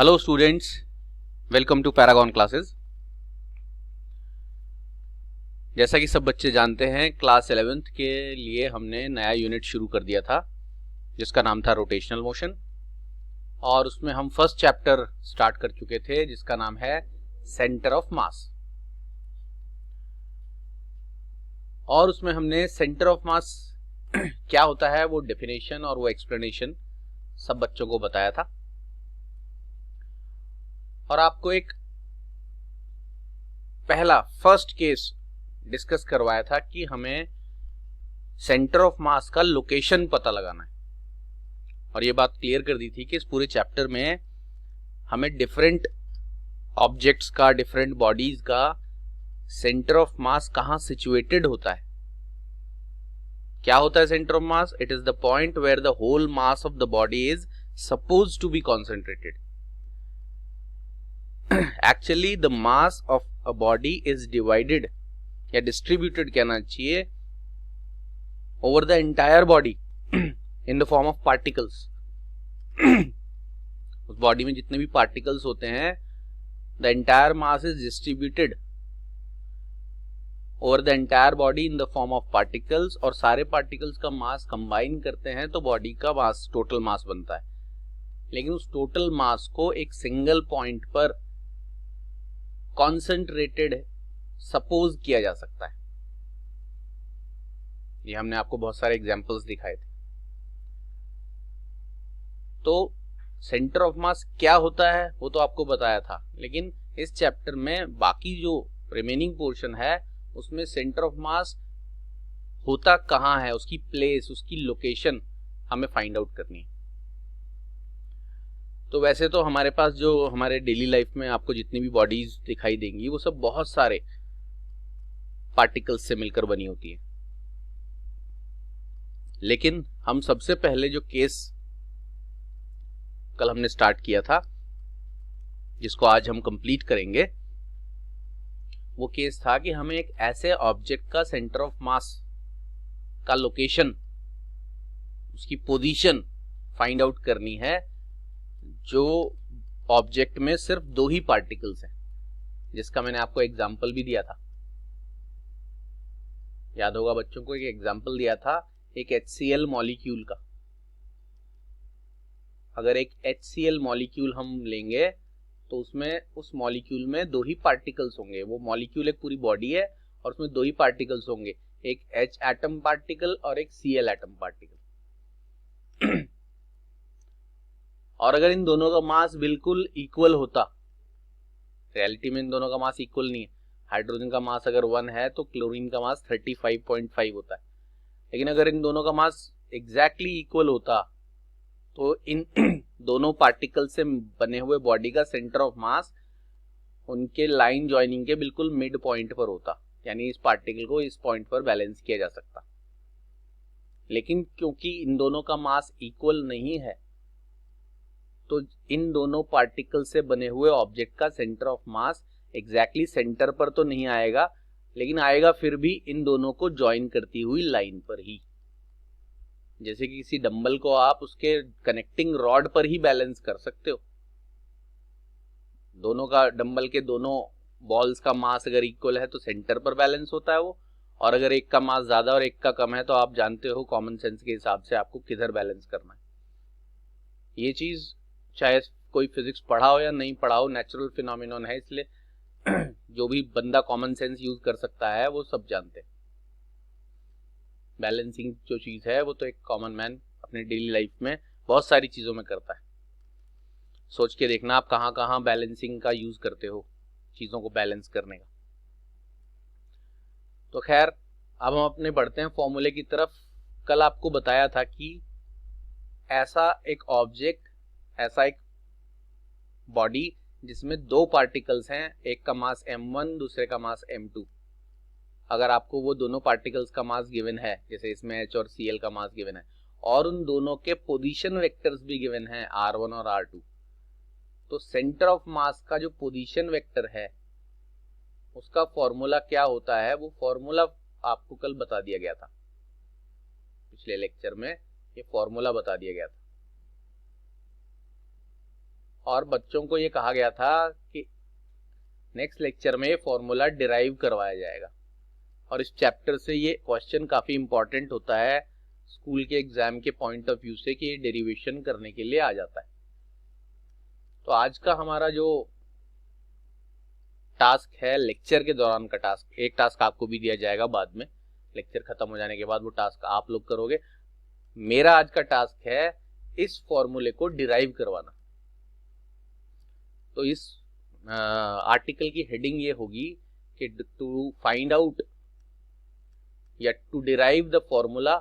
Hello students, welcome to Paragon classes. जैसा कि सब बच्चे जानते हैं, क्लास 11th के लिए हमने नया यूनिट शुरू कर दिया था जिसका नाम था रोटेशनल मोशन, और उसमें हम फर्स्ट चैप्टर स्टार्ट कर चुके थे जिसका नाम है सेंटर ऑफ मास। और उसमें हमने सेंटर ऑफ मास क्या होता है वो डेफिनेशन और वो एक्सप्लेनेशन सब बच्चों को बताया था, और आपको एक पहला फर्स्ट केस डिस्कस करवाया था कि हमें सेंटर ऑफ मास का लोकेशन पता लगाना है। और ये बात क्लियर कर दी थी कि इस पूरे चैप्टर में हमें डिफरेंट ऑब्जेक्ट्स का, डिफरेंट बॉडीज का सेंटर ऑफ मास कहां सिचुएटेड होता है। क्या होता है centre of mass? It is the point where the whole mass of the body is suppose to be concentrated. Actually the mass of a body is divided या distributed कहना चाहिए over the entire body in the form of particles. उस body में जितने भी particles होते हैं, the entire mass is distributed over the entire body in the form of particles, और सारे पार्टिकल्स का मास कंबाइन करते हैं तो बॉडी का मास, टोटल मास बनता है। लेकिन उस टोटल मास को एक सिंगल पॉइंट पर कॉन्सेंट्रेटेड सपोज किया जा सकता है। ये हमने आपको बहुत सारे एग्जांपल्स दिखाए थे। तो सेंटर ऑफ मास क्या होता है वो तो आपको बताया था, लेकिन इस चैप्टर में बाकी जो रिमेनिंग पोर्शन है उसमें सेंटर ऑफ मास होता कहाँ है, उसकी प्लेस, उसकी लोकेशन हमें फाइंड आउट करनी है। तो वैसे तो हमारे पास जो हमारे डेली लाइफ में आपको जितनी भी बॉडीज दिखाई देंगी वो सब बहुत सारे पार्टिकल्स से मिलकर बनी होती है, लेकिन हम सबसे पहले जो केस कल हमने स्टार्ट किया था जिसको आज हम कंप्लीट करेंगे, वो केस था कि हमें एक ऐसे ऑब्जेक्ट का सेंटर ऑफ मास का लोकेशन, उसकी पोजीशन फाइंड आउट करनी है जो ऑब्जेक्ट में सिर्फ दो ही पार्टिकल्स हैं, जिसका मैंने आपको एग्जांपल भी दिया था। याद होगा बच्चों को, एक एग्जांपल दिया था एक HCl मॉलिक्यूल का। अगर एक HCl मॉलिक्यूल हम लेंगे तो उसमें, उस मॉलिक्यूल में दो ही पार्टिकल्स होंगे। वो मॉलिक्यूल एक पूरी बॉडी है और उसमें दो ही पार्टिकल्स होंगे, एक H एटम पार्टिकल और एक Cl एटम पार्टिकल। और अगर इन दोनों का मास बिल्कुल इक्वल होता, रियलिटी में इन दोनों का मास इक्वल नहीं है। हाइड्रोजन का मास अगर 1 है तो क्लोरीन का मास 35.5 होता है। लेकिन अगर इन दोनों का मास एग्जैक्टली इक्वल होता तो इन दोनों पार्टिकल से बने हुए बॉडी का सेंटर ऑफ मास उनके लाइन ज्वाइनिंग के बिल्कुल मिड पॉइंट पर होता, यानी इस पार्टिकल को इस पॉइंट पर बैलेंस किया जा सकता। लेकिन क्योंकि इन दोनों का मास इक्वल नहीं है तो इन दोनों पार्टिकल से बने हुए ऑब्जेक्ट का centre of mass exactly centre पर तो नहीं आएगा, लेकिन आएगा फिर भी इन दोनों को ज्वाइन करती हुई लाइन पर ही। जैसे कि किसी डंबल को आप उसके कनेक्टिंग रॉड पर ही बैलेंस कर सकते हो। दोनों का, डंबल के दोनों बॉल्स का मास अगर इक्वल है तो सेंटर पर बैलेंस होता है वो, और अगर एक का मास ज्यादा और एक का कम है तो आप जानते हो कॉमन सेंस के हिसाब से आपको किधर बैलेंस करना है। ये चीज चाहे कोई फिजिक्स पढ़ा हो या नहीं पढ़ा हो, नेचुरल फिनोमिनन है, इसलिए जो भी बंदा कॉमन सेंस यूज कर सकता है वो सब जानते हैं। बैलेंसिंग जो चीज है वो तो एक कॉमन मैन अपने डेली लाइफ में बहुत सारी चीजों में करता है। सोच के देखना आप कहाँ कहाँ बैलेंसिंग का यूज करते हो, चीजों को बैलेंस करने का। तो खैर, अब हम अपने बढ़ते हैं फॉर्मूले की तरफ। कल आपको बताया था कि ऐसा एक ऑब्जेक्ट, ऐसा एक बॉडी जिसमें दो पार्टिकल्स हैं, एक का मास m1 दूसरे का मास m2। अगर आपको वो दोनों पार्टिकल्स का मास गिवन है, जैसे इसमें H और Cl का मास गिवन है, और उन दोनों के पोजीशन वेक्टर्स भी गिवन है r1 और r2, तो सेंटर ऑफ मास का जो पोजीशन वेक्टर है उसका फॉर्मूला क्या होता है, वो फॉर्मूला आपको कल बता दिया गया था। पिछले लेक्चर में ये फॉर्मूला बता दिया गया था। और बच्चों को ये कहा गया था कि नेक्स्ट लेक्चर में फॉर्मूला डिराइव करवाया जाएगा, और इस चैप्टर से ये क्वेश्चन काफी इंपॉर्टेंट होता है स्कूल के एग्जाम के पॉइंट ऑफ व्यू से कि ये डेरिवेशन करने के लिए आ जाता है। तो आज का हमारा जो टास्क है, लेक्चर के दौरान का टास्क, एक टास्क आपको भी दिया जाएगा बाद में, लेक्चर खत्म हो जाने के बाद वो टास्क आप लोग करोगे। मेरा आज का टास्क है इस फॉर्मूले को डिराइव करवाना। तो इस आर्टिकल की हेडिंग ये होगी कि टू फाइंड आउट या to derive the formula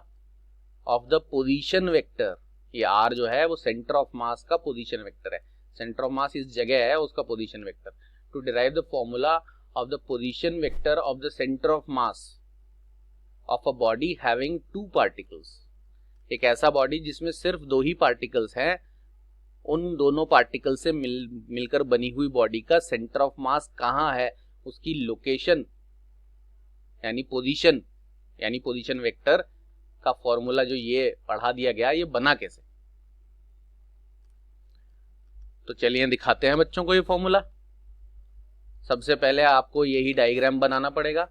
of the position vector. ये आर जो है वो सेंटर ऑफ मास का पोजीशन वेक्टर है, सेंटर ऑफ मास इस जगह है, उसका position vector. To derive the formula of the position vector of the centre of mass of a body having 2 particles. एक ऐसा बॉडी जिसमें सिर्फ 2 ही पार्टिकल्स हैं, उन दोनों पार्टिकल से मिलकर बनी हुई बॉडी का सेंटर ऑफ मास कहाँ है, उसकी लोकेशन यानी पोजीशन वेक्टर का फॉर्मूला जो ये पढ़ा दिया गया, ये बना कैसे। तो चलिए दिखाते हैं बच्चों को ये फॉर्मूला। सबसे पहले आपको यही डायग्राम बनाना पड़ेगा।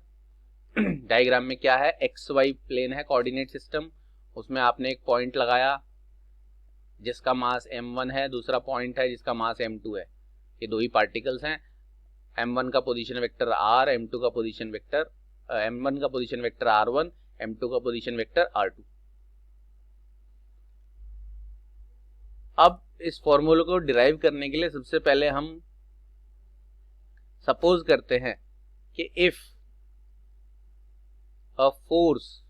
डायग्राम में क्या है, एक्स वाई प्लेन है, कोऑर्डिनेट सिस्टम, उसमें आपने एक पॉइंट लगाया जिसका मास m1 है, दूसरा पॉइंट है जिसका मास m2 है। ये 2 ही पार्टिकल्स हैं। m1 का पोजीशन वेक्टर r, m1 का पोजीशन वेक्टर r1, m2 का पोजीशन वेक्टर r2। अब इस फॉर्मूले को डिराइव करने के लिए सबसे पहले हम सपोज करते हैं कि if a force,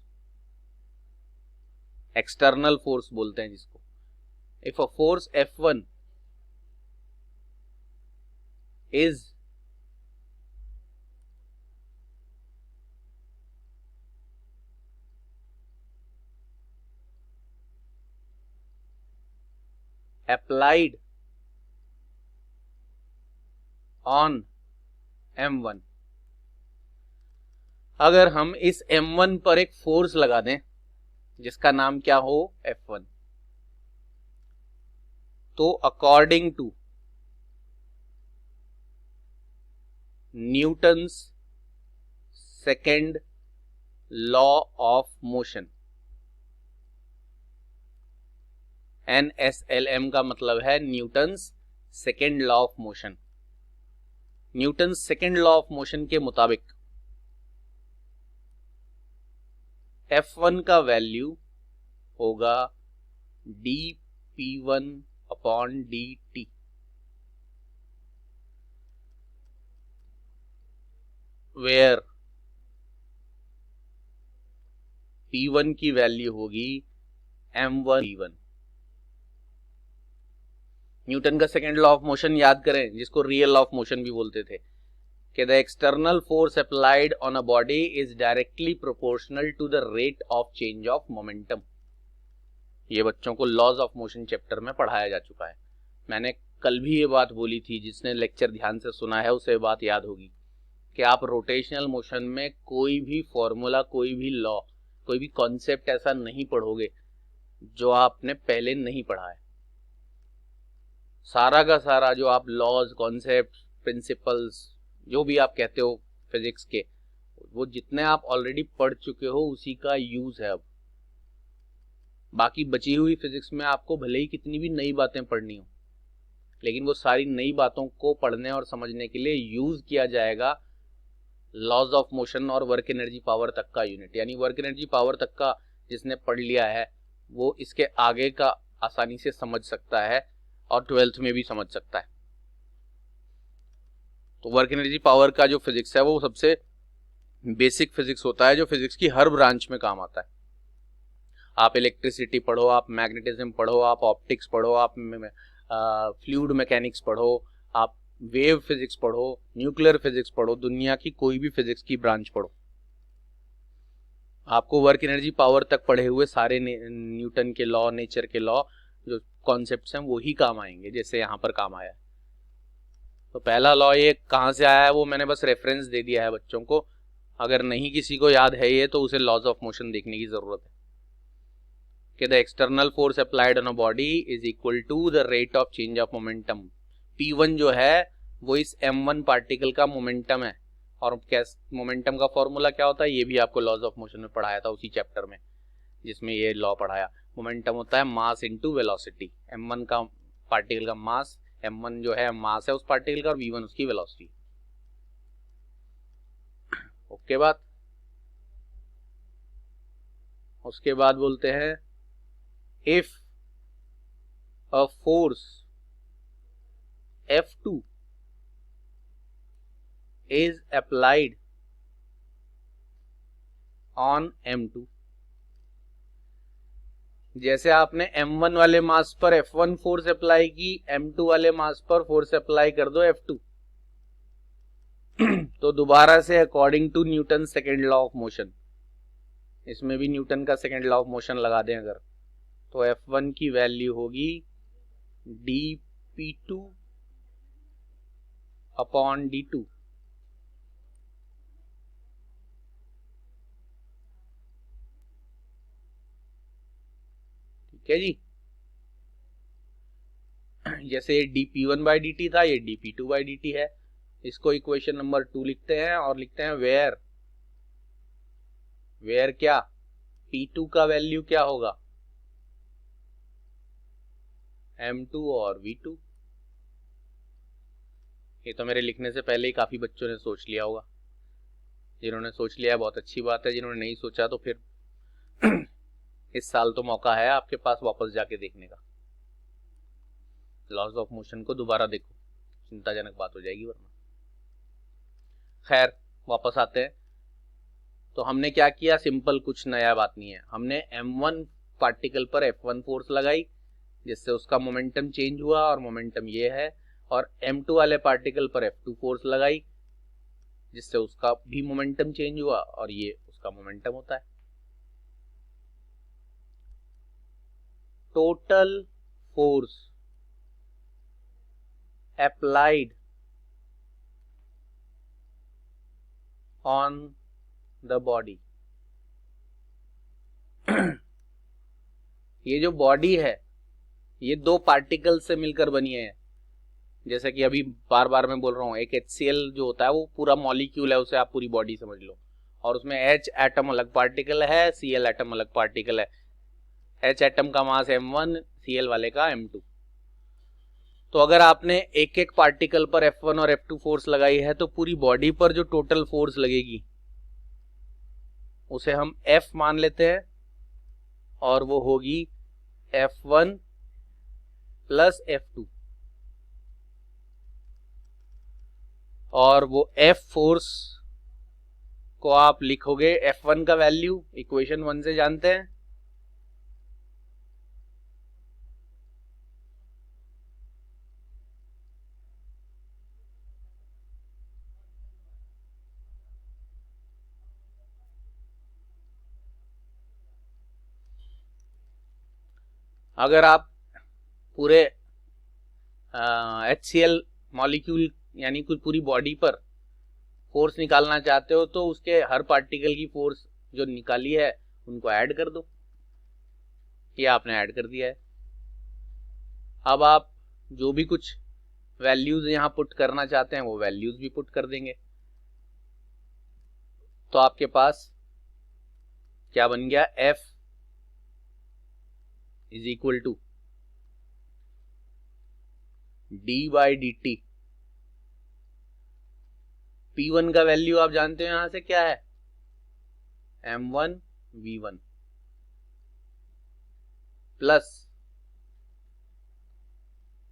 external force बोलते हैं जिसको, if a force F1 is applied on M1, अगर हम इस M1 पर एक फोर्स लगा दें जिसका नाम क्या हो, F1, तो according to Newton's second law of motion, NSLM का मतलब है Newton's second law of motion. Newton's second law of motion के मुताबिक F1 का वैल्यू होगा dP1 upon dt, where P1 की वैल्यू होगी m1 P1। न्यूटन का सेकेंड लॉ ऑफ मोशन याद करें, जिसको रियल लॉ ऑफ मोशन भी बोलते थे, कि the external force applied on a body is directly proportional to the rate of change of momentum. ये बच्चों को लॉज ऑफ मोशन चैप्टर में पढ़ाया जा चुका है। मैंने कल भी ये बात बोली थी, जिसने लेक्चर ध्यान से सुना है उसे बात याद होगी कि आप रोटेशनल मोशन में कोई भी फॉर्मूला, कोई भी लॉ, कोई भी कॉन्सेप्ट ऐसा नहीं पढ़ोगे जो आपने पहले नहीं पढ़ा है। सारा का सारा जो आप लॉज, कॉन्सेप्ट, प्रिंसिपल्स, जो भी आप कहते हो फिजिक्स के, वो जितने आप ऑलरेडी पढ़ चुके हो उसी का यूज है अब। बाकी बची हुई फिजिक्स में आपको भले ही कितनी भी नई बातें पढ़नी हो, लेकिन वो सारी नई बातों को पढ़ने और समझने के लिए यूज किया जाएगा लॉज ऑफ मोशन और वर्क एनर्जी पावर तक का यूनिट। यानी वर्क एनर्जी पावर तक का जिसने पढ़ लिया है वो इसके आगे का आसानी से समझ सकता है और 12th में भी समझ सकता है। तो वर्क एनर्जी पावर का जो फिजिक्स है वो सबसे बेसिक फिजिक्स होता है, जो फिजिक्स की हर ब्रांच में काम आता है। आप इलेक्ट्रिसिटी पढ़ो, आप मैग्नेटिज्म पढ़ो, आप ऑप्टिक्स पढ़ो, आप फ्लूइड मैकेनिक्स पढ़ो, आप वेव फिजिक्स पढ़ो, न्यूक्लियर फिजिक्स पढ़ो, दुनिया की कोई भी फिजिक्स की ब्रांच पढ़ो, आपको वर्क एनर्जी पावर तक पढ़े हुए सारे न्यूटन के लॉ, नेचर के लॉ, जो कॉन्सेप्ट्स हैं वो ही काम आएंगे, जैसे यहाँ पर काम आया है। तो पहला लॉ ये कहाँ से आया है वो मैंने बस रेफरेंस दे दिया है बच्चों को। अगर नहीं किसी को याद है ये, तो उसे लॉज ऑफ मोशन देखने की जरूरत है कि the external force applied on a body is equal to the rate of change of momentum. P1 जो है वो इस M1 पार्टिकल का मोमेंटम है। और क्या मोमेंटम का फॉर्मूला क्या होता है, ये भी आपको लॉज ऑफ मोशन में पढ़ाया था उसी चैप्टर में जिसमें ये लॉ पढ़ाया। मोमेंटम होता है मास इनटू वेलोसिटी। M1 का पार्टिकल का मास, M1 जो है मास है उस पार्टिकल का, और V1 उसकी वेलोसिटी। ओके बात। उसके बाद बोलते हैं if a force F2 is applied on M2, जैसे आपने M1 वाले मास पर F1 फोर्स अप्लाई की, M2 वाले मास पर फोर्स अप्लाई कर दो F2 तो दोबारा से according to Newton second law of motion, इसमें भी न्यूटन का सेकेंड लॉ ऑफ मोशन लगा दें अगर, तो F1 की वैल्यू होगी dP2 अपॉन D2। ठीक है जी। जैसे ये dP1 बाई dt था, ये dP2 बाई dt है। इसको इक्वेशन नंबर 2 लिखते हैं और लिखते हैं वेयर क्या, P2 का वैल्यू क्या होगा, M2 और V2। ये तो मेरे लिखने से पहले ही काफी बच्चों ने सोच लिया होगा। जिन्होंने सोच लिया है बहुत अच्छी बात है, जिन्होंने नहीं सोचा तो फिर इस साल तो मौका है आपके पास वापस जाके देखने का, लॉज ऑफ मोशन को दोबारा देखो, चिंताजनक बात हो जाएगी वरना। खैर वापस आते हैं। तो हमने क्या किया, सिंपल, कुछ नया बात नहीं है। हमने M1 पार्टिकल पर F1 फोर्स लगाई जिससे उसका मोमेंटम चेंज हुआ, और मोमेंटम ये है। और M2 वाले पार्टिकल पर F2 फोर्स लगाई जिससे उसका भी मोमेंटम चेंज हुआ, और ये उसका मोमेंटम होता है। Total force applied on the body. ये जो बॉडी है ये दो पार्टिकल से मिलकर बनी है। जैसे कि अभी बार बार मैं बोल रहा हूं, एक HCl जो होता है वो पूरा मॉलिक्यूल है, उसे आप पूरी बॉडी समझ लो, और उसमें H एटम अलग पार्टिकल है, Cl एटम अलग पार्टिकल है। H एटम का मास M1, Cl वाले का M2। तो अगर आपने एक एक पार्टिकल पर F1 और F2 फोर्स लगाई है तो पूरी बॉडी पर जो टोटल फोर्स लगेगी उसे हम F मान लेते हैं, और वो होगी F1 प्लस F2। और वो F फोर्स को आप लिखोगे, F1 का वैल्यू इक्वेशन 1 से जानते हैं, अगर आप पूरे HCl मॉलिक्यूल यानी कुछ पूरी बॉडी पर फोर्स निकालना चाहते हो तो उसके हर पार्टिकल की फोर्स जो निकाली है उनको ऐड कर दो। ये आपने ऐड कर दिया है। अब आप जो भी कुछ वैल्यूज यहां पुट करना चाहते हैं वो वैल्यूज भी पुट कर देंगे। तो आपके पास क्या बन गया, F is equal to d by dt। P1 का वैल्यू आप जानते हो यहां से क्या है, M1 V1 प्लस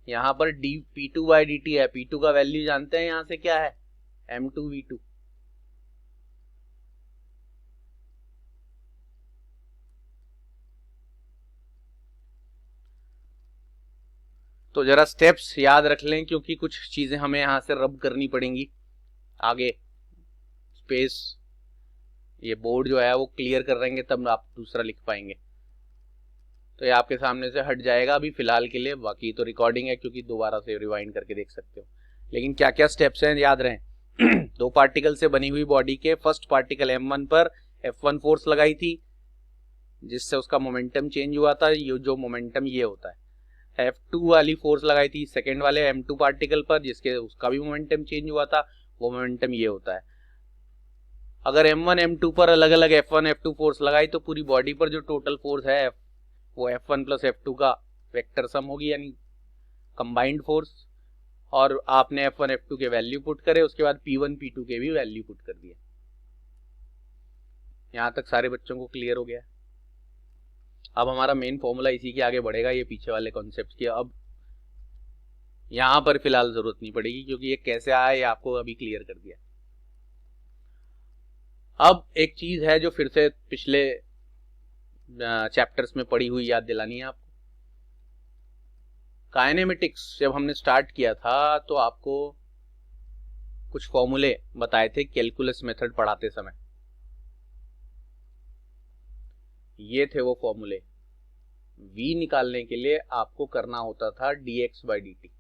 यहां पर P2 बाई dt है। P2 का वैल्यू जानते हैं यहां से क्या है, M2 V2। तो जरा स्टेप्स याद रख लें क्योंकि कुछ चीजें हमें यहां से रब करनी पड़ेंगी आगे। स्पेस ये बोर्ड जो है वो क्लियर कर देंगे तब आप दूसरा लिख पाएंगे। तो ये आपके सामने से हट जाएगा अभी फिलहाल के लिए, बाकी तो रिकॉर्डिंग है क्योंकि दोबारा से रिवाइंड करके देख सकते हो। लेकिन क्या क्या स्टेप्स हैं याद रहें। दो पार्टिकल से बनी हुई बॉडी के फर्स्ट पार्टिकल M1 पर F1 फोर्स लगाई थी जिससे उसका मोमेंटम चेंज हुआ था। ये जो मोमेंटम ये होता है F2 वाली फोर्स लगाई थी सेकेंड वाले M2 पार्टिकल पर, जिसके उसका भी मोमेंटम चेंज हुआ था, वो मोमेंटम ये होता है। अगर M1 M2 पर अलग अलग F1 F2 फोर्स लगाई तो पूरी बॉडी पर जो टोटल फोर्स है वो F1 प्लस F2 का वेक्टर सम होगी, यानी कंबाइंड फोर्स। और आपने F1 F2 के वैल्यू पुट करे, उसके बाद P1 P2 के भी वैल्यू पुट कर दिए। यहां तक सारे बच्चों को क्लियर हो गया। अब हमारा मेन फॉर्मूला इसी के आगे बढ़ेगा, ये पीछे वाले कॉन्सेप्ट की अब यहां पर फिलहाल जरूरत नहीं पड़ेगी, क्योंकि ये कैसे आया ये आपको अभी क्लियर कर दिया। अब एक चीज है जो फिर से पिछले चैप्टर्स में पढ़ी हुई याद दिलानी है आपको। काइनेमेटिक्स जब हमने स्टार्ट किया था तो आपको कुछ फॉर्मूले बताए थे कैलकुलस मेथड पढ़ाते समय। ये थे वो फॉर्मूले। v निकालने के लिए आपको करना होता था dx/dt।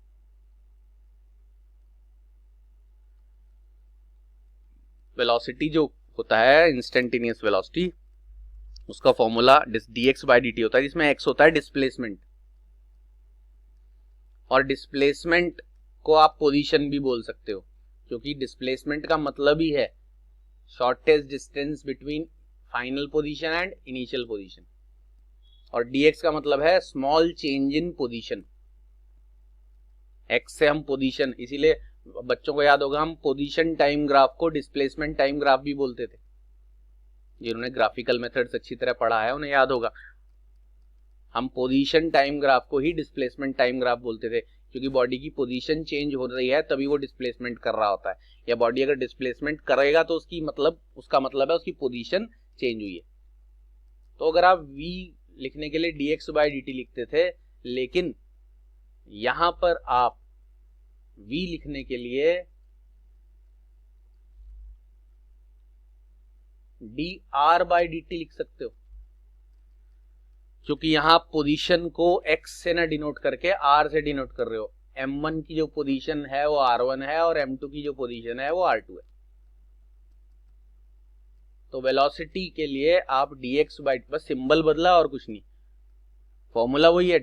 वेलोसिटी जो होता है इंस्टेंटेनियस वेलोसिटी, उसका फॉर्मूला dx/dt होता है, जिसमें x होता है डिस्प्लेसमेंट, और डिस्प्लेसमेंट को आप पोजीशन भी बोल सकते हो, क्योंकि डिस्प्लेसमेंट का मतलब ही है shortest distance between final position and initial position, और dx का मतलब है स्मॉल चेंज इन पोजीशन। x से हम पोजीशन, इसीलिए बच्चों को याद होगा हम पोजीशन टाइम ग्राफ को डिस्प्लेसमेंट टाइम ग्राफ भी बोलते थे। जिन्होंने ग्राफिकल मेथड्स अच्छी तरह पढ़ा है उन्हें याद होगा, हम पोजीशन टाइम ग्राफ को ही डिस्प्लेसमेंट टाइम ग्राफ बोलते थे, क्योंकि बॉडी की पोजीशन चेंज हो रही है तभी वो डिस्प्लेसमेंट कर रहा होता है, या बॉडी अगर डिस्प्लेसमेंट करेगा तो उसका मतलब है उसकी पोजीशन चेंज हुई है। तो अगर आप v लिखने के लिए dx/dt लिखते थे, लेकिन यहां पर आप v लिखने के लिए dr/dt लिख सकते हो, क्योंकि यहां पोजीशन को x से ना डिनोट करके r से डिनोट कर रहे हो। m1 की जो पोजीशन है वो r1 है और m2 की जो पोजीशन है वो r2 है। तो वेलोसिटी के लिए आप dx/, बस सिंबल बदला और कुछ नहीं, फॉर्मूला वही है।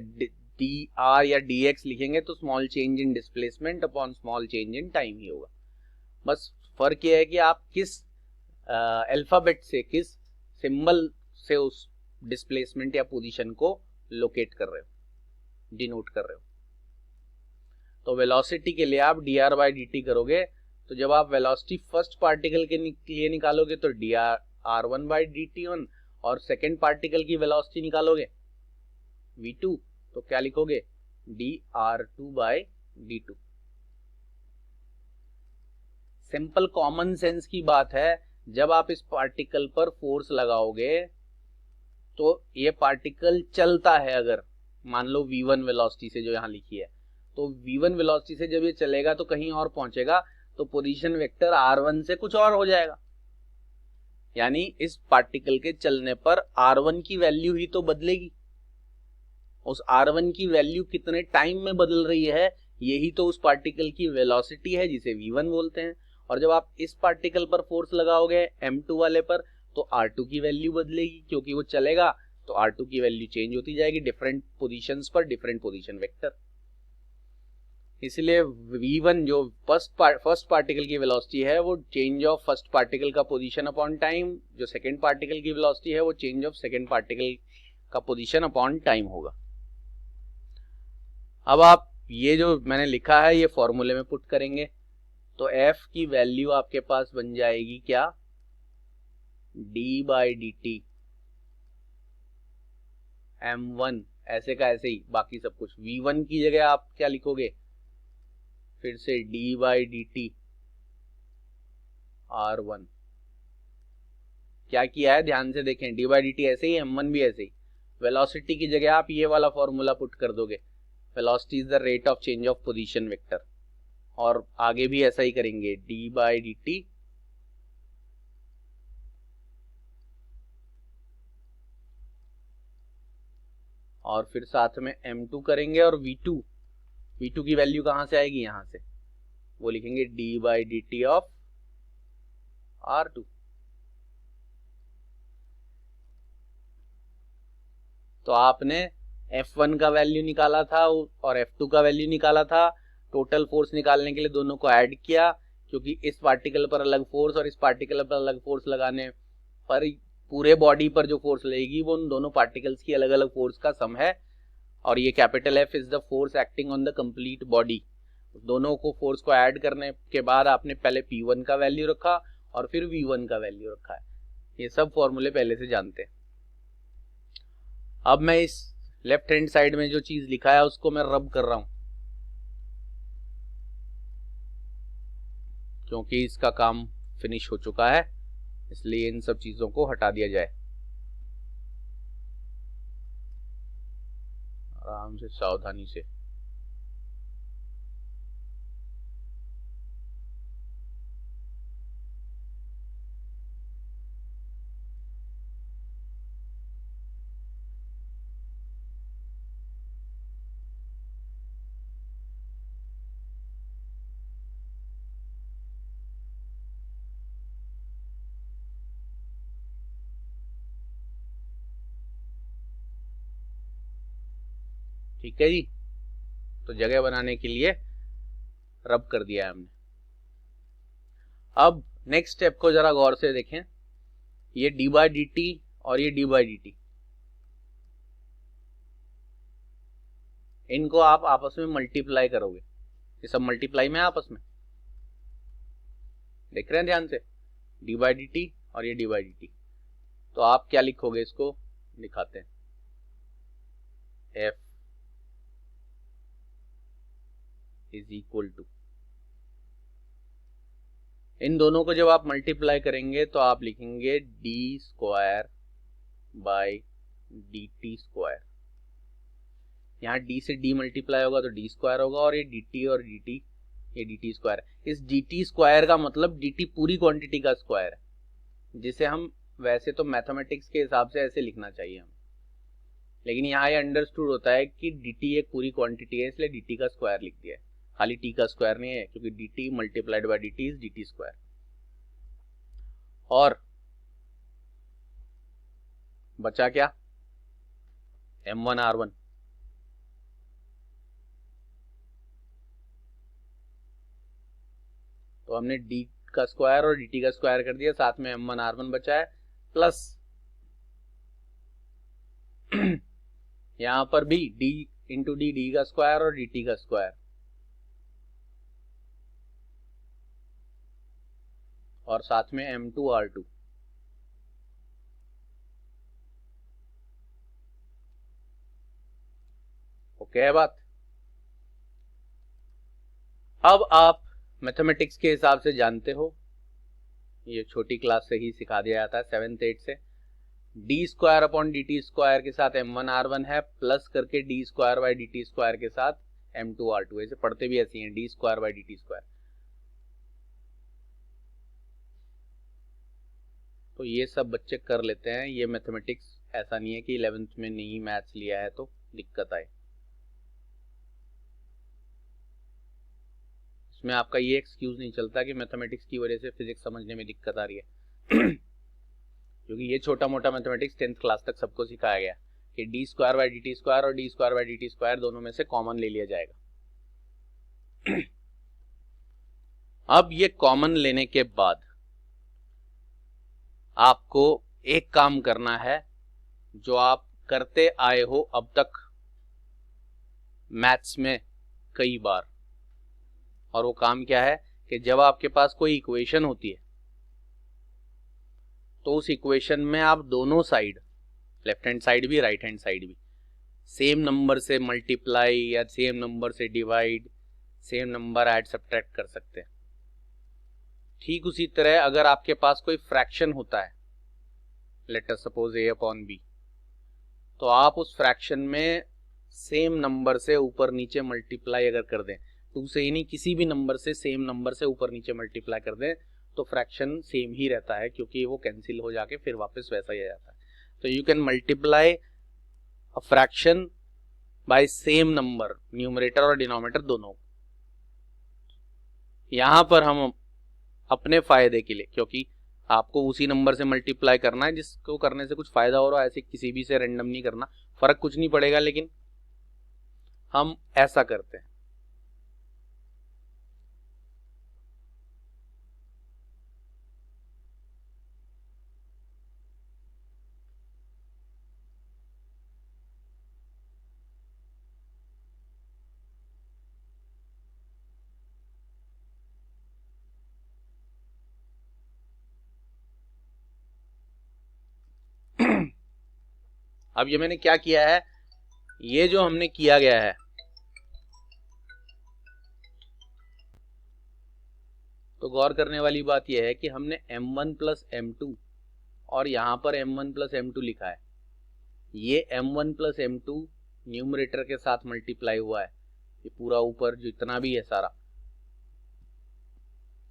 dr या dx लिखेंगे तो small change in displacement upon small change in time ही होगा। बस फर्क ये है कि आप किस अल्फाबेट से, किस सिंबल से उस डिस्प्लेसमेंट या पोजीशन को लोकेट कर रहे हो, डिनोट कर रहे हो। तो वेलोसिटी के लिए आप dr/dt करोगे, तो जब आप वेलोसिटी फर्स्ट पार्टिकल के लिए निकालोगे तो r1/dt1, और सेकेंड पार्टिकल की वेलोसिटी निकालोगे v2 तो क्या लिखोगे dr2/d2। सिंपल कॉमन सेंस की बात है, जब आप इस पार्टिकल पर फोर्स लगाओगे तो ये पार्टिकल चलता है, अगर मान लो v1 वेलोसिटी से जो यहां लिखी है, तो v1 वेलोसिटी से जब ये चलेगा तो कहीं और पहुंचेगा, तो पोजीशन वेक्टर r1 से कुछ और हो जाएगा, यानी इस पार्टिकल के चलने पर r1 की वैल्यू ही तो बदलेगी। उस r1 की वैल्यू कितने टाइम में बदल रही है, यही तो उस पार्टिकल की वेलोसिटी है, जिसे v1 बोलते हैं। और जब आप इस पार्टिकल पर फोर्स लगाओगे m2 वाले पर, तो r2 की वैल्यू बदलेगी, क्योंकि वो चलेगा तो r2 की वैल्यू चेंज होती जाएगी डिफरेंट पोजीशंस पर, डिफरेंट पोजीशन वेक्टर। इसलिए v1 जो फर्स्ट पार्टिकल की वेलोसिटी है वो चेंज ऑफ फर्स्ट पार्टिकल का पोजीशन अपॉन टाइम, जो सेकेंड पार्टिकल की वेलोसिटी है वो चेंज ऑफ सेकेंड पार्टिकल का पोजीशन अपॉन टाइम होगा। अब आप ये जो मैंने लिखा है ये फॉर्मूले में पुट करेंगे, तो f की वैल्यू आपके पास बन जाएगी क्या, d/dt m1, ऐसे का ऐसे ही बाकी सब कुछ। v1 की जगह आप क्या लिखोगे, फिर से d/dt r1। क्या किया है ध्यान से देखें, d/dt ऐसे ही, m1 भी ऐसे ही। वेलोसिटी की जगह आप ये वाला फॉर्मूला पुट कर दोगे, velocity is the rate of change of position vector, और आगे भी ऐसा ही करेंगे, d/dt और फिर साथ में m2 करेंगे, और v2 की वैल्यू कहां से आएगी, यहां से, वो लिखेंगे d/dt ऑफ r2। तो आपने F1 का वैल्यू निकाला था और F2 का वैल्यू निकाला था। टोटल फोर्स निकालने के लिए दोनों को ऐड किया, क्योंकि इस पार्टिकल पर अलग फोर्स और इस पार्टिकल पर अलग फोर्स लगाने पर पूरे बॉडी पर जो फोर्स लगेगी वो उन दोनों पार्टिकल्स की अलग अलग फोर्स का सम है। और ये capital F is the force acting on the complete body. दोनों को फोर्स को ऐड करने के बाद आपने पहले P1 का वैल्यू रखा और फिर V1 का वैल्यू रखा है। ये सब फॉर्मूले पहले से जानते हैं। अब मैं इस लेफ्ट हैंड साइड में जो चीज लिखा है उसको मैं रब कर रहा हूं, क्योंकि इसका काम फिनिश हो चुका है, इसलिए इन सब चीजों को हटा दिया जाए। आराम से, सावधानी से। ठीक है जी, तो जगह बनाने के लिए रब कर दिया है हमने। अब नेक्स्ट स्टेप को जरा गौर से देखें। ये डी बाई डी टी और ये डी बाई डी टी, इनको आप आपस में मल्टीप्लाई करोगे। ये सब मल्टीप्लाई में आपस में, देख रहे हैं ध्यान से, डी बाई डी टी और ये डी बाई डी टी। तो आप क्या लिखोगे, इसको दिखाते हैं। F इज इक्वल टू, इन दोनों को जब आप मल्टीप्लाई करेंगे तो आप लिखेंगे D square by D T square. यहाँ डी से डी मल्टीप्लाई होगा तो डी स्क्वायर होगा, और ये डी टी और डी टी, ये डी टी स्क्वायर। इस डी टी स्क्वायर का मतलब डी टी पूरी क्वांटिटी का स्क्वायर है, जिसे हम वैसे तो मैथमेटिक्स के हिसाब से ऐसे लिखना चाहिए हम, लेकिन यहाँ ये अंडरस्टूड होता है कि डी टी एक पूरी क्वांटिटी है, इसलिए डी टी का स्क्वायर लिख दिया है। खाली टी का स्क्वायर नहीं है, क्योंकि D T multiplied by D T is D T square. और बचा क्या, M1 R1। तो हमने डी का स्क्वायर और डी टी का स्क्वायर कर दिया, साथ में M1 R1 बचा है, प्लस यहां पर भी d इंटू डी, डी का स्क्वायर और डी टी का स्क्वायर, और साथ में M2 R2। ओके है बात। अब आप मैथमेटिक्स के हिसाब से जानते हो, ये छोटी क्लास से ही सिखा दिया जाता है, 7th 8th से। D square upon D T square के साथ M1 R1 है, प्लस करके D square by D T square के साथ M2 R2। ऐसे पढ़ते भी ऐसी हैं, D square by D T square. तो ये सब बच्चे कर लेते हैं, ये मैथमेटिक्स ऐसा नहीं है कि 11th में नहीं मैथ्स लिया है तो दिक्कत आए। इसमें आपका ये एक्सक्यूज नहीं चलता कि मैथमेटिक्स की वजह से फिजिक्स समझने में दिक्कत आ रही है क्योंकि ये छोटा मोटा मैथमेटिक्स 10th क्लास तक सबको सिखाया गया कि D square by D T square और D square by D T square दोनों में से कॉमन ले लिया जाएगा। अब ये कॉमन लेने के बाद आपको एक काम करना है जो आप करते आए हो अब तक मैथ्स में कई बार, और वो काम क्या है कि जब आपके पास कोई इक्वेशन होती है तो उस इक्वेशन में आप दोनों साइड, लेफ्ट हैंड साइड भी राइट हैंड साइड भी, सेम नंबर से मल्टीप्लाई या सेम नंबर से divide, same number add subtract कर सकते हैं। ठीक उसी तरह अगर आपके पास कोई फ्रैक्शन होता है, let us suppose a upon b, तो आप उस फ्रैक्शन में सेम नंबर से ऊपर नीचे मल्टीप्लाई अगर कर दें, तो उसे ही नहीं किसी भी नंबर से सेम नंबर से ऊपर नीचे मल्टीप्लाई कर दें तो फ्रैक्शन सेम ही रहता है, क्योंकि वो कैंसिल हो जाके फिर वापस वैसा ही आ जाता है। तो you can multiply a fraction by same number, numerator और डिनोमिनेटर दोनों। यहां पर हम अपने फायदे के लिए, क्योंकि आपको उसी नंबर से मल्टीप्लाई करना है जिसको करने से कुछ फायदा हो रहा है, ऐसे किसी भी से रैंडम नहीं करना, फर्क कुछ नहीं पड़ेगा, लेकिन हम ऐसा करते हैं। अब ये मैंने क्या किया है, ये जो हमने किया गया है, तो गौर करने वाली बात यह है कि हमने m1 प्लस m2 और यहां पर m1 प्लस m2 लिखा है। ये m1 प्लस m2 न्यूमरेटर के साथ मल्टीप्लाई हुआ है, ये पूरा ऊपर जितना भी है सारा,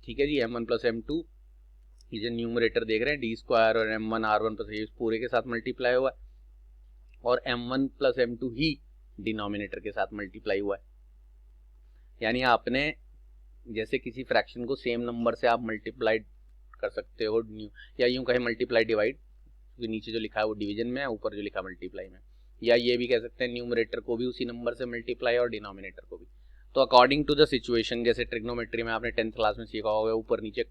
ठीक है जी। m1 प्लस m2 ये जो न्यूमरेटर देख रहे हैं डी स्क्वायर और m1 r1 प्लस ये पूरे के साथ मल्टीप्लाई हुआ है, और m1 प्लस m2 ही डिनोमिनेटर के साथ मल्टीप्लाई हुआ है। यानी आपने जैसे किसी फ्रैक्शन को सेम नंबर से आप मल्टीप्लाई कर सकते हो, या यूं कहे मल्टीप्लाई डिवाइड, क्योंकि नीचे जो लिखा है वो डिवीजन में है, ऊपर जो लिखा है मल्टीप्लाई में, या ये भी कह सकते हैं न्यूमरेटर को भी उसी नंबर से मल्टीप्लाई और डिनोमिनेटर को भी। तो अकॉर्डिंग टू द सिचुएशन, जैसे ट्रिग्नोमेट्री में आपने 10th क्लास में सीखा होगा, ऊपर नीचे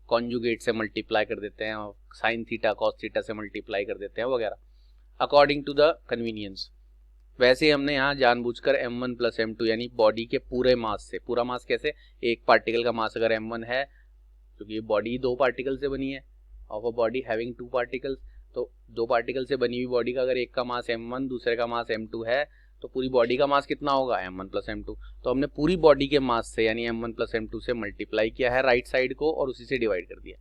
कॉन्जुगेट से मल्टीप्लाई कर देते हैं और साइन थीटा कॉस थीटा से मल्टीप्लाई कर देते हैं वगैरह, अकॉर्डिंग टू द कन्वीनियंस। वैसे ही हमने यहाँ जानबूझकर m1 प्लस m2 यानी बॉडी के पूरे मास से, पूरा मास कैसे, एक पार्टिकल का मास अगर m1 है, क्योंकि बॉडी 2 पार्टिकल से बनी है, of a body having 2 particles, तो 2 पार्टिकल से बनी हुई बॉडी का अगर एक का मास m1 दूसरे का मास m2 है, तो पूरी बॉडी का मास कितना होगा, m1 प्लस m2। तो हमने पूरी बॉडी के मास से यानी m1 प्लस m2 से मल्टीप्लाई किया है राइट साइड को और उसी से डिवाइड कर दिया।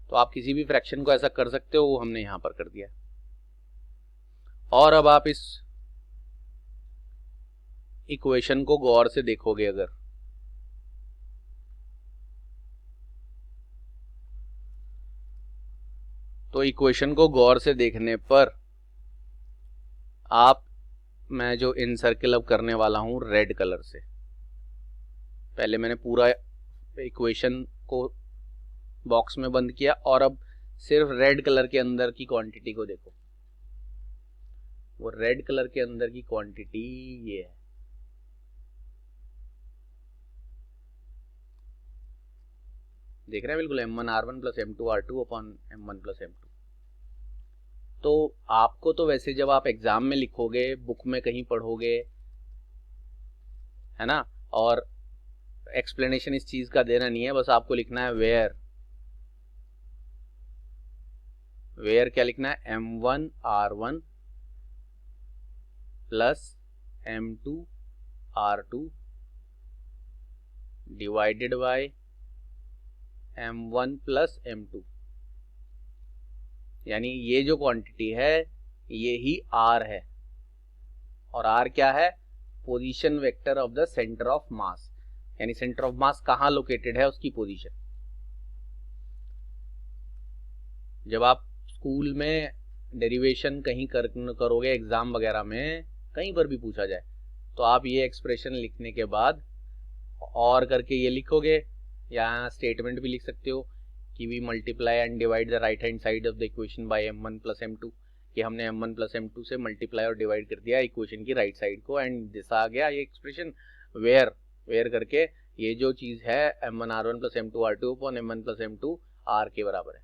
तो आप किसी भी फ्रैक्शन को ऐसा कर सकते हो, वो हमने यहाँ पर कर दिया। और अब आप इस इक्वेशन को गौर से देखोगे अगर, तो इक्वेशन को गौर से देखने पर आप, मैं जो इन सर्किल अब करने वाला हूं रेड कलर से, पहले मैंने पूरा इक्वेशन को बॉक्स में बंद किया और अब सिर्फ रेड कलर के अंदर की क्वांटिटी को देखो। वो रेड कलर के अंदर की क्वांटिटी ये है, देख रहे हैं बिल्कुल, m1 r1 plus m2 r2 upon m1 plus m2। तो आपको तो वैसे जब आप एग्जाम में लिखोगे, बुक में कहीं पढ़ोगे, है ना, और एक्सप्लेनेशन इस चीज का देना नहीं है, बस आपको लिखना है वेयर, वेयर क्या लिखना है, m1 r1 plus m2 r2 divided by m1 plus m2। यानी ये जो क्वांटिटी है ये ही r है, और r क्या है, position vector of the centre of मास, यानी सेंटर ऑफ मास कहां लोकेटेड है उसकी पोजीशन। जब आप स्कूल में डेरिवेशन कहीं करोगे, एग्जाम वगैरह में कहीं पर भी पूछा जाए, तो आप ये एक्सप्रेशन लिखने के बाद और करके ये लिखोगे, या स्टेटमेंट भी लिख सकते हो कि we multiply and divide the right hand side of the equation by m1 plus m2, कि हमने m1 प्लस m2 से मल्टीप्लाई और डिवाइड कर दिया इक्वेशन की राइट साइड को, एंड दिस आ गया ये एक्सप्रेशन वेयर, वेयर करके ये जो चीज है m1 r1 plus m2 r2 upon m1 plus m2 r के बराबर है,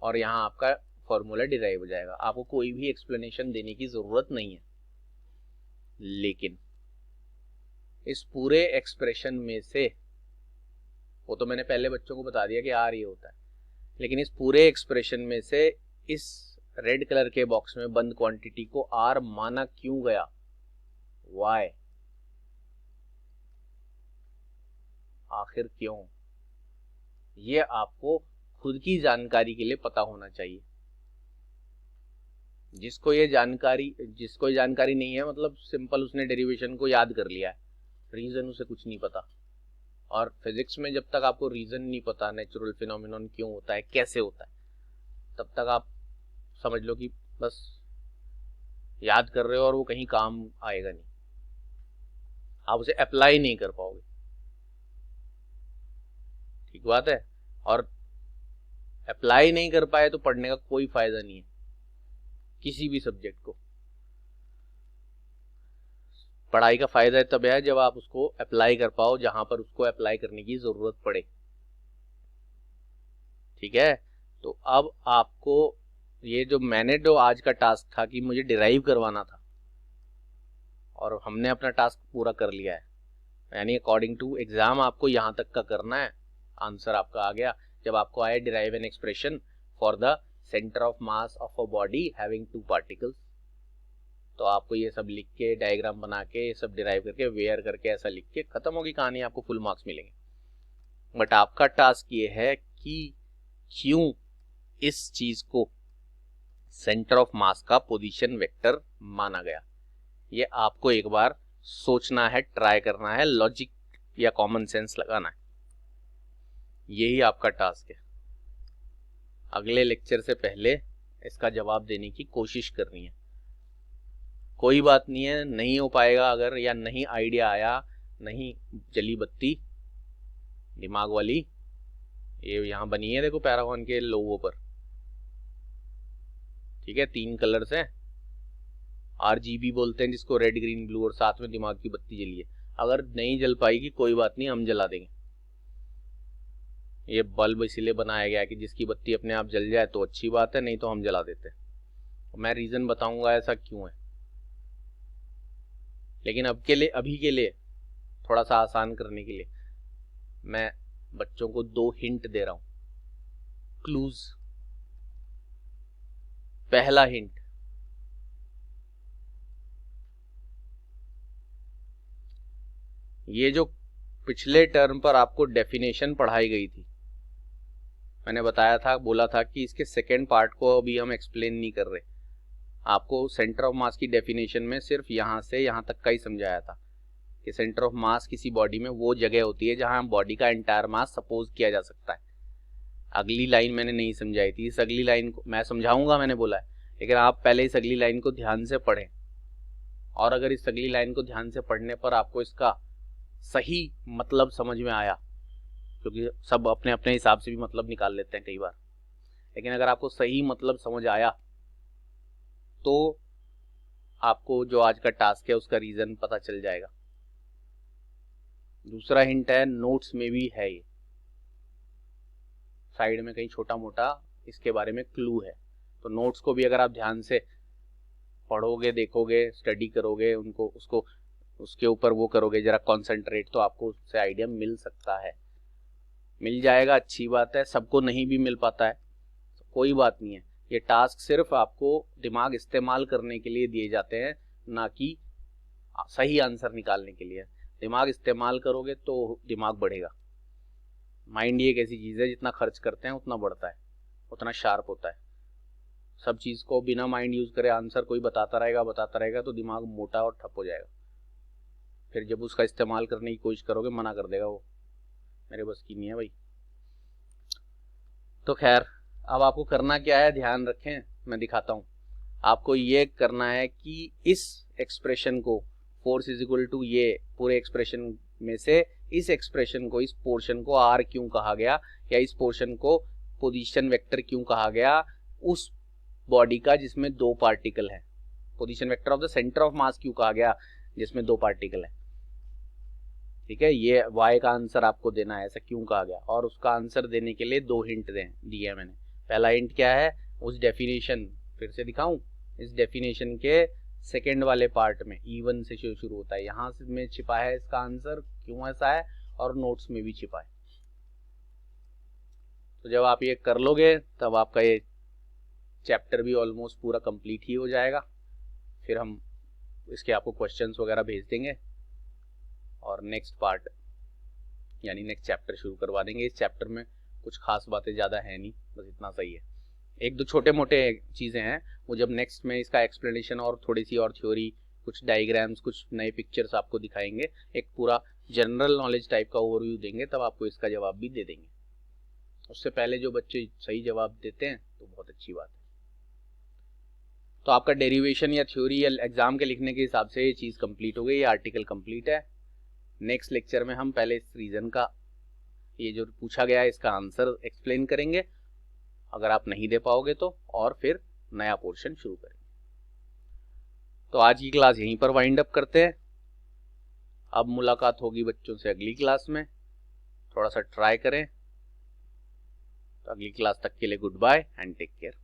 और यहाँ आपका फॉर्मूला डिराइव हो जाएगा। आपको कोई भी एक्सप्लेनेशन देने की जरूरत नहीं है। लेकिन इस पूरे एक्सप्रेशन में से, वो तो मैंने पहले बच्चों को बता दिया कि आर ये होता है, लेकिन इस पूरे एक्सप्रेशन में से इस रेड कलर के बॉक्स में बंद क्वांटिटी को आर माना क्यों गया, वाई, आखिर क्यों, ये आपको खुद की जानकारी के लिए पता होना चाहिए। जिसको ये जानकारी नहीं है, मतलब सिंपल उसने डेरिवेशन को याद कर लिया है, रीजन उसे कुछ नहीं पता। और फिजिक्स में जब तक आपको रीजन नहीं पता नेचुरल फिनोमिनन क्यों होता है, कैसे होता है, तब तक आप समझ लो कि बस याद कर रहे हो और वो कहीं काम आएगा नहीं, आप उसे अप्लाई नहीं कर पाओगे। ठीक बात है। और अप्लाई नहीं कर पाए तो पढ़ने का कोई फायदा नहीं है किसी भी सब्जेक्ट को। पढ़ाई का फायदा तब है जब आप उसको अप्लाई कर पाओ जहां पर उसको अप्लाई करने की जरूरत पड़े। ठीक है, तो अब आपको ये जो मैंने जो आज का टास्क था कि मुझे डिराइव करवाना था और हमने अपना टास्क पूरा कर लिया है, यानी अकॉर्डिंग टू एग्जाम आपको यहाँ तक का करना है। आंसर आपका आ गया जब आपको आया derive an expression for the centre of mass of a body having 2 particles. तो आपको ये सब लिख के डायग्राम बना के ये सब डिराइव करके वेयर करके ऐसा लिख के खत्म होगी कहानी, आपको फुल मार्क्स मिलेंगे। बट आपका टास्क ये है कि क्यों इस चीज को सेंटर ऑफ मास का पोजीशन वेक्टर माना गया, ये आपको एक बार सोचना है, ट्राई करना है, लॉजिक या कॉमन सेंस लगाना है। यही आपका टास्क है। अगले लेक्चर से पहले इसका जवाब देने की कोशिश करनी है। कोई बात नहीं है, नहीं हो पाएगा अगर, या नहीं आइडिया आया, नहीं जली बत्ती दिमाग वाली, ये यहां बनी है देखो पैरागॉन के लोगों पर, ठीक है, 3 कलर्स हैं, RGB बोलते हैं जिसको, रेड ग्रीन ब्लू, और साथ में दिमाग की बत्ती जली है। अगर नहीं जल पाएगी कोई बात नहीं, हम जला देंगे। ये बल्ब इसीलिए बनाया गया है कि जिसकी बत्ती अपने आप जल जाए तो अच्छी बात है, नहीं तो हम जला देते हैं। मैं रीजन बताऊंगा ऐसा क्यों है, लेकिन अभी के लिए थोड़ा सा आसान करने के लिए मैं बच्चों को 2 हिंट दे रहा हूं, क्लूज। पहला हिंट, ये जो पिछले टर्म पर आपको डेफिनेशन पढ़ाई गई थी, मैंने बताया था, बोला था कि इसके सेकेंड पार्ट को अभी हम एक्सप्लेन नहीं कर रहे। आपको सेंटर ऑफ मास की डेफिनेशन में सिर्फ यहां से यहां तक का ही समझाया था कि सेंटर ऑफ मास किसी बॉडी में वो जगह होती है जहां बॉडी का एंटायर मास सपोज किया जा सकता है। अगली लाइन मैंने नहीं समझाई थी, इस अगली लाइन को मैं समझाऊंगा, मैंने बोला है, लेकिन आप पहले इस अगली लाइन को ध्यान से पढ़ें। और अगर इस अगली लाइन को ध्यान से पढ़ने पर आपको इसका सही मतलब समझ में आया, क्योंकि सब अपने अपने हिसाब से भी मतलब निकाल लेते हैं कई बार, लेकिन अगर आपको सही मतलब समझ आया तो आपको जो आज का टास्क है उसका रीजन पता चल जाएगा। दूसरा हिंट है, नोट्स में भी है, ये साइड में कहीं छोटा मोटा इसके बारे में क्लू है, तो नोट्स को भी अगर आप ध्यान से पढ़ोगे, देखोगे, स्टडी करोगे, उसको उसके ऊपर वो करोगे जरा कॉन्सेंट्रेट, तो आपको उससे आइडिया मिल सकता है, मिल जाएगा, अच्छी बात है। सबको नहीं भी मिल पाता है, कोई बात नहीं है। ये टास्क सिर्फ आपको दिमाग इस्तेमाल करने के लिए दिए जाते हैं, ना कि सही आंसर निकालने के लिए। दिमाग इस्तेमाल करोगे तो दिमाग बढ़ेगा। माइंड ये एक ऐसी चीज है, जितना खर्च करते हैं उतना बढ़ता है, उतना शार्प होता है। सब चीज को बिना माइंड यूज करे आंसर कोई बताता रहेगा तो दिमाग मोटा और ठप हो जाएगा। फिर जब उसका इस्तेमाल करने की कोशिश करोगे मना कर देगा वो, मेरे बस की नहीं है भाई। तो खैर, अब आपको करना क्या है, ध्यान रखें, मैं दिखाता हूं। आपको ये करना है कि इस एक्सप्रेशन को, फोर्स इज इक्वल टू, ये पूरे एक्सप्रेशन में से इस एक्सप्रेशन को, इस पोर्शन को आर क्यों कहा गया, या इस पोर्शन को पोजीशन वेक्टर क्यों कहा गया, उस बॉडी का जिसमें 2 पार्टिकल है। Position vector of the centre of मास क्यों कहा गया जिसमें 2 पार्टिकल है, ठीक है। ये वाई का आंसर आपको देना है, ऐसा क्यों कहा गया, और उसका आंसर देने के लिए 2 हिंट दिए मैंने। पहला हिंट क्या है, उस डेफिनेशन, फिर से दिखाऊं, इस डेफिनेशन के सेकेंड वाले पार्ट में E1 से शुरू होता है, यहां से में छिपा है इसका आंसर, क्यों ऐसा है, और नोट्स में भी छिपा है। तो जब आप ये कर लोगे तब आपका ये चैप्टर भी ऑलमोस्ट पूरा कंप्लीट ही हो जाएगा। फिर हम इसके आपको क्वेश्चंस वगैरह भेज देंगे और नेक्स्ट पार्ट यानी नेक्स्ट चैप्टर शुरू करवा देंगे। इस चैप्टर में कुछ खास बातें ज़्यादा है नहीं, बस इतना सही है। 1-2 छोटे मोटे चीज़ें हैं, वो जब नेक्स्ट में इसका एक्सप्लेनेशन और थोड़ी सी और थ्योरी, कुछ डायग्राम्स, कुछ नए पिक्चर्स आपको दिखाएंगे, एक पूरा जनरल नॉलेज टाइप का ओवरव्यू देंगे, तब आपको इसका जवाब भी दे देंगे। उससे पहले जो बच्चे सही जवाब देते हैं तो बहुत अच्छी बात है। तो आपका डेरिवेशन या थ्योरी या एग्जाम के लिखने के हिसाब से ये चीज़ कंप्लीट हो गई, ये आर्टिकल कंप्लीट है। नेक्स्ट लेक्चर में हम पहले इस रीजन का, ये जो पूछा गया है इसका आंसर एक्सप्लेन करेंगे, अगर आप नहीं दे पाओगे तो, और फिर नया पोर्शन शुरू करेंगे। तो आज की क्लास यहीं पर वाइंड अप करते हैं। अब मुलाकात होगी बच्चों से अगली क्लास में, थोड़ा सा ट्राई करें। तो अगली क्लास तक के लिए goodbye and take care.